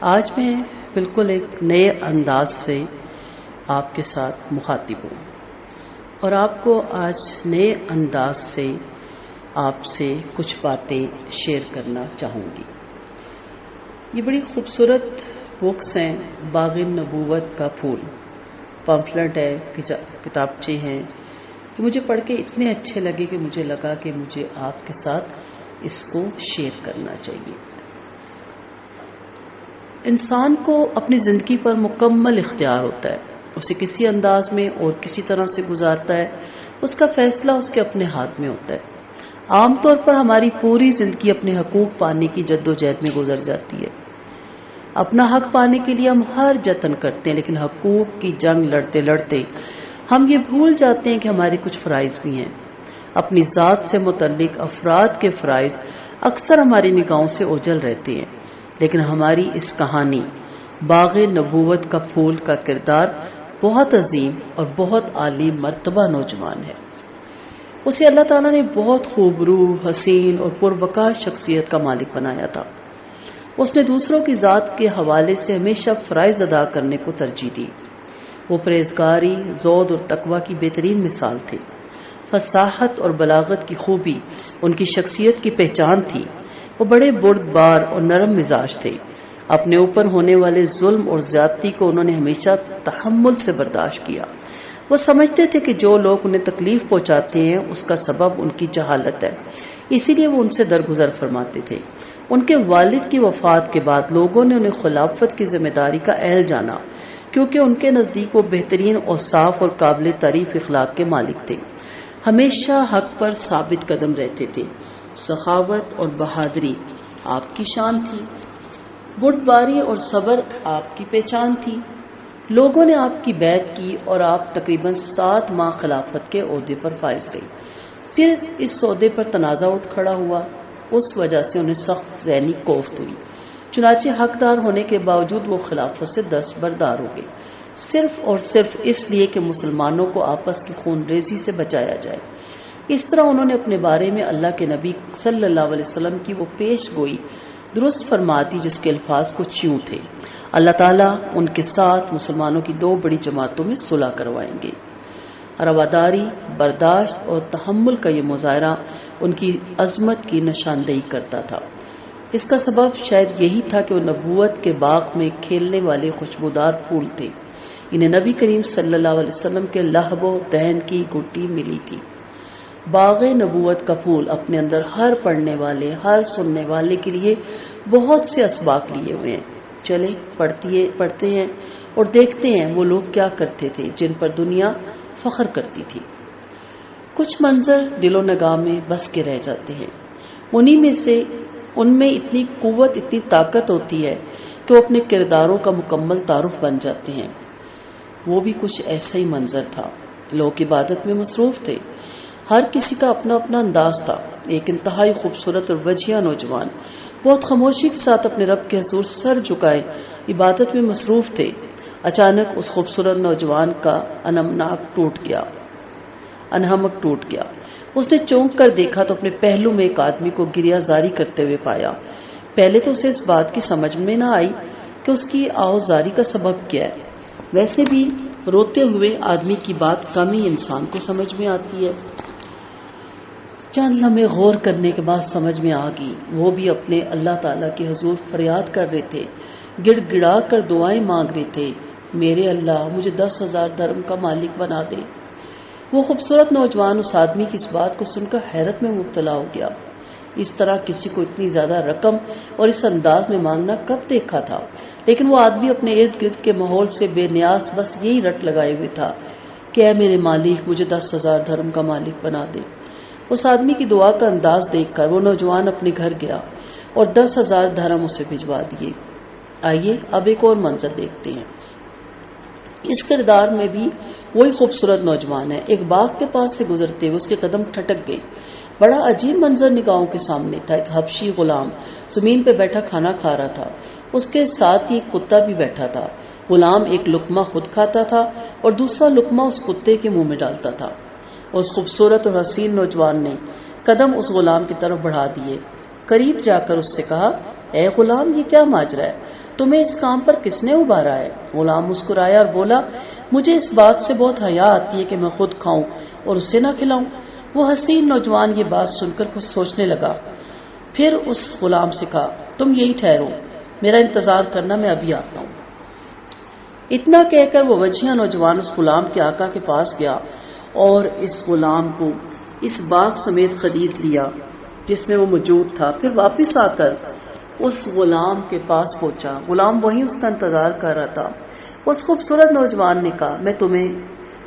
آج میں بالکل ایک نئے انداز سے آپ کے ساتھ مخاطب ہوں اور آپ کو آج نئے انداز سے آپ سے کچھ باتیں شیئر کرنا چاہوں گی۔ یہ بڑی خوبصورت بکس ہیں، باغ نبوت کا پھول، پمفلٹ ہے، کتابچے ہیں۔ یہ مجھے پڑھ کے اتنے اچھے لگے کہ مجھے لگا کہ مجھے آپ کے ساتھ اس کو شیئر کرنا چاہیے۔ انسان کو اپنی زندگی پر مکمل اختیار ہوتا ہے، اسے کسی انداز میں اور کسی طرح سے گزارتا ہے، اس کا فیصلہ اس کے اپنے ہاتھ میں ہوتا ہے۔ عام طور پر ہماری پوری زندگی اپنے حقوق پانے کی جدوجہد میں گزر جاتی ہے۔ اپنا حق پانے کے لیے ہم ہر جتن کرتے ہیں، لیکن حقوق کی جنگ لڑتے لڑتے ہم یہ بھول جاتے ہیں کہ ہمارے کچھ فرائض بھی ہیں۔ اپنی ذات سے متعلق افراد کے فرائض اکثر ہماری نگاہوں سے اوجھل رہتے ہیں، لیکن ہماری اس کہانی باغ نبوت کا پھول کا کردار بہت عظیم اور بہت عالی مرتبہ نوجوان ہے۔ اسے اللہ تعالیٰ نے بہت خوبرو، حسین اور پروقار شخصیت کا مالک بنایا تھا۔ اس نے دوسروں کی ذات کے حوالے سے ہمیشہ فرائض ادا کرنے کو ترجیح دی۔ وہ پرہیزگاری، زہد اور تقوی کی بہترین مثال تھے۔ فصاحت اور بلاغت کی خوبی ان کی شخصیت کی پہچان تھی۔ وہ بڑے بردبار اور نرم مزاج تھے۔ اپنے اوپر ہونے والے ظلم اور زیادتی کو انہوں نے ہمیشہ تحمل سے برداشت کیا۔ وہ سمجھتے تھے کہ جو لوگ انہیں تکلیف پہنچاتے ہیں اس کا سبب ان کی جہالت ہے، اسی لیے وہ ان سے درگزر فرماتے تھے۔ ان کے والد کی وفات کے بعد لوگوں نے انہیں خلافت کی ذمہ داری کا اہل جانا، کیونکہ ان کے نزدیک وہ بہترین اور صاف اور قابل تعریف اخلاق کے مالک تھے۔ ہمیشہ حق پر ثابت قدم رہتے تھے۔ سخاوت اور بہادری آپ کی شان تھی، بردباری اور صبر آپ کی پہچان تھی۔ لوگوں نے آپ کی بیعت کی اور آپ تقریباً 7 ماہ خلافت کے عہدے پر فائز رہی۔ پھر اس عہدے پر تنازع اٹھ کھڑا ہوا، اس وجہ سے انہیں سخت ذہنی کوفت ہوئی۔ چنانچہ حقدار ہونے کے باوجود وہ خلافت سے دستبردار ہو گئے، صرف اور صرف اس لیے کہ مسلمانوں کو آپس کی خون ریزی سے بچایا جائے۔ اس طرح انہوں نے اپنے بارے میں اللہ کے نبی صلی اللہ علیہ وسلم کی وہ پیش گوئی درست فرما دی جس کے الفاظ کچھ یوں تھے: اللہ تعالیٰ ان کے ساتھ مسلمانوں کی 2 بڑی جماعتوں میں صلح کروائیں گے۔ رواداری، برداشت اور تحمل کا یہ مظاہرہ ان کی عظمت کی نشاندہی کرتا تھا۔ اس کا سبب شاید یہی تھا کہ وہ نبوت کے باغ میں کھیلنے والے خوشبودار پھول تھے۔ انہیں نبی کریم صلی اللہ علیہ وسلم کے لہب و دہن کی گھٹی ملی تھی۔ باغ نبوت کا پھول اپنے اندر ہر پڑھنے والے، ہر سننے والے کے لیے بہت سے اسباق لیے ہوئے ہیں۔ چلیں پڑھتے ہیں اور دیکھتے ہیں وہ لوگ کیا کرتے تھے جن پر دنیا فخر کرتی تھی۔ کچھ منظر دل و نگاہ میں بس کے رہ جاتے ہیں۔ ان میں اتنی قوت، اتنی طاقت ہوتی ہے کہ وہ اپنے کرداروں کا مکمل تعارف بن جاتے ہیں۔ وہ بھی کچھ ایسا ہی منظر تھا۔ لوگ عبادت میں مصروف تھے، ہر کسی کا اپنا اپنا انداز تھا۔ ایک انتہائی خوبصورت اور وجیہ نوجوان بہت خاموشی کے ساتھ اپنے رب کے حضور سر جھکائے عبادت میں مصروف تھے۔ اچانک اس خوبصورت نوجوان کا انہمک ٹوٹ گیا۔ اس نے چونک کر دیکھا تو اپنے پہلو میں ایک آدمی کو گریہ زاری کرتے ہوئے پایا۔ پہلے تو اسے اس بات کی سمجھ میں نہ آئی کہ اس کی آہوزاری کا سبب کیا ہے۔ ویسے بھی روتے ہوئے آدمی کی بات کم ہی انسان کو سمجھ میں آتی ہے۔ چند لمحے غور کرنے کے بعد سمجھ میں آ گئی۔ وہ بھی اپنے اللہ تعالیٰ کے حضور فریاد کر رہے تھے، گڑ گڑا کر دعائیں مانگ رہے تھے: میرے اللہ، مجھے 10,000 درہم کا مالک بنا دے۔ وہ خوبصورت نوجوان اس آدمی کی اس بات کو سن کر حیرت میں مبتلا ہو گیا۔ اس طرح کسی کو اتنی زیادہ رقم اور اس انداز میں مانگنا کب دیکھا تھا؟ لیکن وہ آدمی اپنے ارد گرد کے ماحول سے بے نیاز بس یہی رٹ لگائے ہوئے تھا کہ اے میرے مالک، مجھے 10,000 درہم کا مالک بنا دے۔ اس آدمی کی دعا کا انداز دیکھ کر وہ نوجوان اپنے گھر گیا اور 10,000 درہم اسے بھجوا دیے۔ آئیے اب ایک اور منظر دیکھتے ہیں۔ اس کردار میں بھی وہی خوبصورت نوجوان ہے۔ ایک باغ کے پاس سے گزرتے ہوئے اس کے قدم ٹھٹک گئے۔ بڑا عجیب منظر نگاہوں کے سامنے تھا۔ ایک حبشی غلام زمین پہ بیٹھا کھانا کھا رہا تھا، اس کے ساتھ ہی ایک کتا بھی بیٹھا تھا۔ غلام ایک لقمہ خود کھاتا تھا اور دوسرا لقمہ اس کتے کے منہ میں ڈالتا تھا۔ اس خوبصورت اور حسین نوجوان نے قدم اس غلام کی طرف بڑھا دیے۔ قریب جا کر اس سے کہا: اے غلام، یہ کیا ماجرا ہے؟ تمہیں اس کام پر کس نے ابھارا ہے؟ غلام مسکرایا اور بولا مجھے اس بات سے بہت حیا آتی ہے کہ میں خود کھاؤں اور اسے نہ کھلاؤں۔ وہ حسین نوجوان یہ بات سن کر کچھ سوچنے لگا، پھر اس غلام سے کہا تم یہی ٹھہرو، میرا انتظار کرنا، میں ابھی آتا ہوں۔ اتنا کہہ کر وہ وجیحہ نوجوان اس غلام کے آقا کے پاس گیا اور اس غلام کو اس باغ سمیت خرید لیا جس میں وہ موجود تھا۔ پھر واپس آ کر اس غلام کے پاس پہنچا، غلام وہیں اس کا انتظار کر رہا تھا۔ اس خوبصورت نوجوان نے کہا میں تمہیں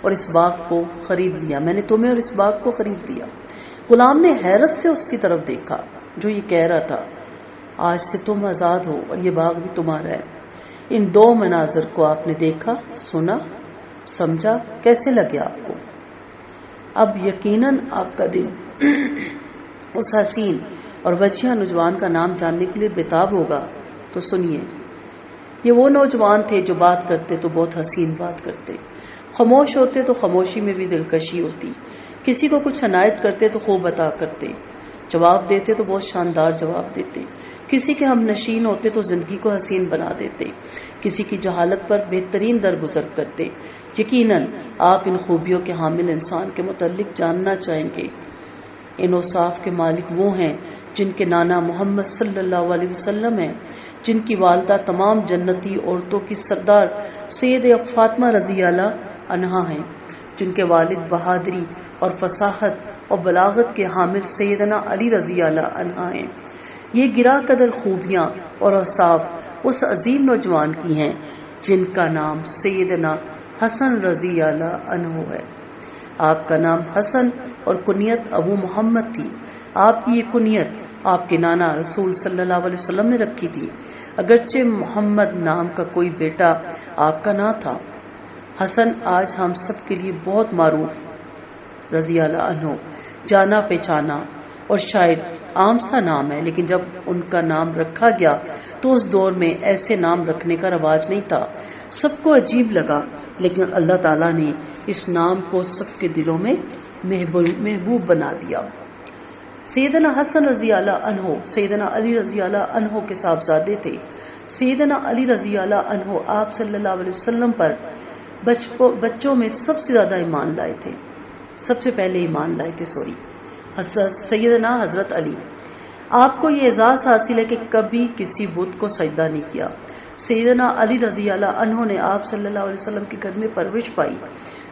اور اس باغ کو خرید لیا، میں نے تمہیں اور اس باغ کو خرید لیا۔ غلام نے حیرت سے اس کی طرف دیکھا جو یہ کہہ رہا تھا آج سے تم آزاد ہو اور یہ باغ بھی تمہارا ہے۔ ان دو مناظر کو آپ نے دیکھا، سنا، سمجھا، کیسے لگے آپ کو؟ اب یقیناً آپ کا دل اس حسین اور وجیحہ نوجوان کا نام جاننے کے لیے بےتاب ہوگا۔ تو سنیے، یہ وہ نوجوان تھے جو بات کرتے تو بہت حسین بات کرتے، خاموش ہوتے تو خاموشی میں بھی دلکشی ہوتی، کسی کو کچھ عنایت کرتے تو خوب عطا کرتے، جواب دیتے تو بہت شاندار جواب دیتے، کسی کے ہم نشین ہوتے تو زندگی کو حسین بنا دیتے، کسی کی جہالت پر بہترین درگزر کرتے۔ یقیناً آپ ان خوبیوں کے حامل انسان کے متعلق جاننا چاہیں گے۔ ان اوصاف کے مالک وہ ہیں جن کے نانا محمد صلی اللہ علیہ وسلم ہیں، جن کی والدہ تمام جنتی عورتوں کی سردار سید فاطمہ رضی اللہ عنہا ہیں، جن کے والد بہادری اور فصاحت اور بلاغت کے حامل سیدنا علی رضی اللہ عنہ ہیں۔ یہ گراں قدر خوبیاں اور اوصاف اس عظیم نوجوان کی ہیں جن کا نام سیدنا حسن رضی اللہ عنہ ہے۔ آپ کا نام حسن اور کنیت ابو محمد تھی۔ آپ کی یہ کنیت آپ کے نانا رسول صلی اللہ علیہ وسلم نے رکھی تھی، اگرچہ محمد نام کا کوئی بیٹا آپ کا نہ تھا۔ حسن آج ہم سب کے لیے بہت معروف رضی اللہ عنہ، جانا پہچانا اور شاید عام سا نام ہے، لیکن جب ان کا نام رکھا گیا تو اس دور میں ایسے نام رکھنے کا رواج نہیں تھا۔ سب کو عجیب لگا، لیکن اللہ تعالیٰ نے اس نام کو سب کے دلوں میں محبوب بنا دیا۔ سیدنا حسن رضی اللہ عنہ سیدنا علی رضی اللہ عنہ کے صاحبزادے تھے۔ سیدنا علی رضی اللہ عنہ آپ صلی اللہ علیہ وسلم پر بچوں میں سب سے زیادہ ایمان لائے تھے، سب سے پہلے ایمان لائے تھے سیدنا حضرت علی۔ آپ کو یہ اعزاز حاصل ہے کہ کبھی کسی بت کو سجدہ نہیں کیا۔ سیدنا علی رضی اللہ عنہ نے آپ صلی اللہ علیہ وسلم کے گھر میں پرورش پائی،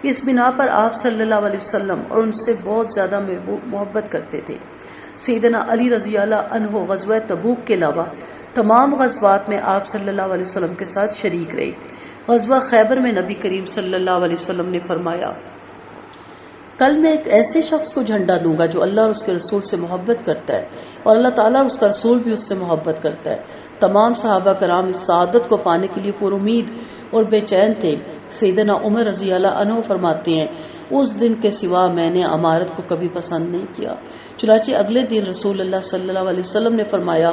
اس بنا پر آپ صلی اللہ علیہ وسلم اور ان سے بہت زیادہ محبت کرتے تھے۔ سیدنا علی رضی اللہ عنہ غزوہ تبوک کے علاوہ تمام غزوات میں آپ صلی اللہ علیہ وسلم کے ساتھ شریک رہے۔ غزوہ خیبر میں نبی کریم صلی اللہ علیہ وسلم نے فرمایا کل میں ایک ایسے شخص کو جھنڈا دوں گا جو اللہ اور اس کے رسول سے محبت کرتا ہے اور اللہ تعالیٰ اور اس کا رسول بھی اس سے محبت کرتا ہے۔ تمام صحابہ کرام اس سعادت کو پانے کے لیے پر امید اور بے چین تھے۔ سیدنا عمر رضی اللہ عنہ فرماتے ہیں اس دن کے سوا میں نے امارت کو کبھی پسند نہیں کیا۔ چنانچہ اگلے دن رسول اللہ صلی اللہ علیہ وسلم نے فرمایا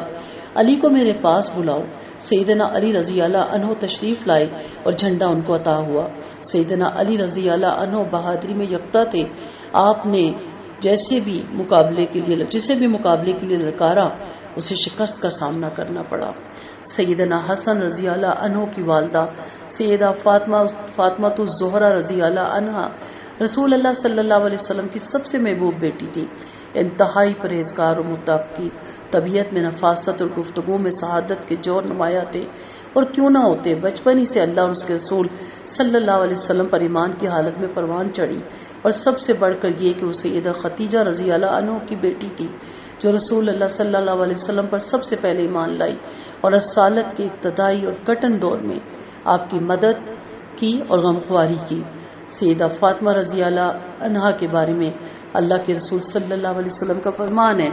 علی کو میرے پاس بلاؤ۔ سیدنا علی رضی اللہ عنہ تشریف لائے اور جھنڈا ان کو عطا ہوا۔ سیدنا علی رضی اللہ عنہ بہادری میں یکتا تھے۔ آپ نے جسے بھی مقابلے کے لیے للکارا اسے شکست کا سامنا کرنا پڑا۔ سیدنا حسن رضی اللہ عنہ کی والدہ سیدہ فاطمہ الزہرا رضی اللہ عنہا رسول اللہ صلی اللہ علیہ وسلم کی سب سے محبوب بیٹی تھی۔ انتہائی پرہیزگار اور متقی، طبیعت میں نفاست اور گفتگو میں سعادت کے جوہر نمایاں تھے، اور کیوں نہ ہوتے بچپن ہی سے اللہ اور اس کے رسول صلی اللہ علیہ وسلم پر ایمان کی حالت میں پروان چڑھی، اور سب سے بڑھ کر یہ کہ وہ سیدہ خدیجہ رضی اللہ عنہ کی بیٹی تھی جو رسول اللہ صلی اللہ علیہ وسلم پر سب سے پہلے ایمان لائی اور رسالت کے ابتدائی اور کٹن دور میں آپ کی مدد کی اور غمخواری کی۔ سیدہ فاطمہ رضی اللہ عنہا کے بارے میں اللہ کے رسول صلی اللہ علیہ وسلم کا فرمان ہے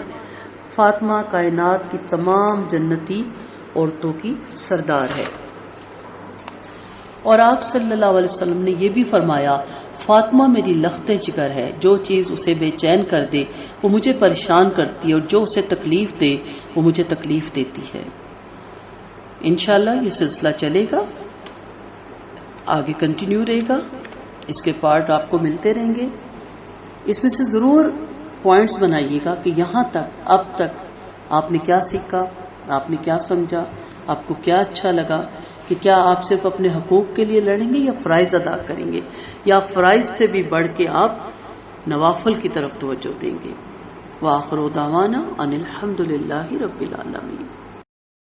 فاطمہ کائنات کی تمام جنتی عورتوں کی سردار ہے، اور آپ صلی اللہ علیہ وسلم نے یہ بھی فرمایا فاطمہ میری لخت جگر ہے، جو چیز اسے بے چین کر دے وہ مجھے پریشان کرتی ہے، اور جو اسے تکلیف دے وہ مجھے تکلیف دیتی ہے۔ انشاءاللہ یہ سلسلہ چلے گا، آگے کنٹینیو رہے گا، اس کے پارٹ آپ کو ملتے رہیں گے۔ اس میں سے ضرور پوائنٹس بنائیے گا کہ یہاں تک اب تک آپ نے کیا سیکھا، آپ نے کیا سمجھا، آپ کو کیا اچھا لگا کہ کیا آپ صرف اپنے حقوق کے لیے لڑیں گے یا فرائض ادا کریں گے، یا فرائض سے بھی بڑھ کے آپ نوافل کی طرف توجہ دیں گے؟ وآخر دعوانا ان الحمد للہ رب العالمین۔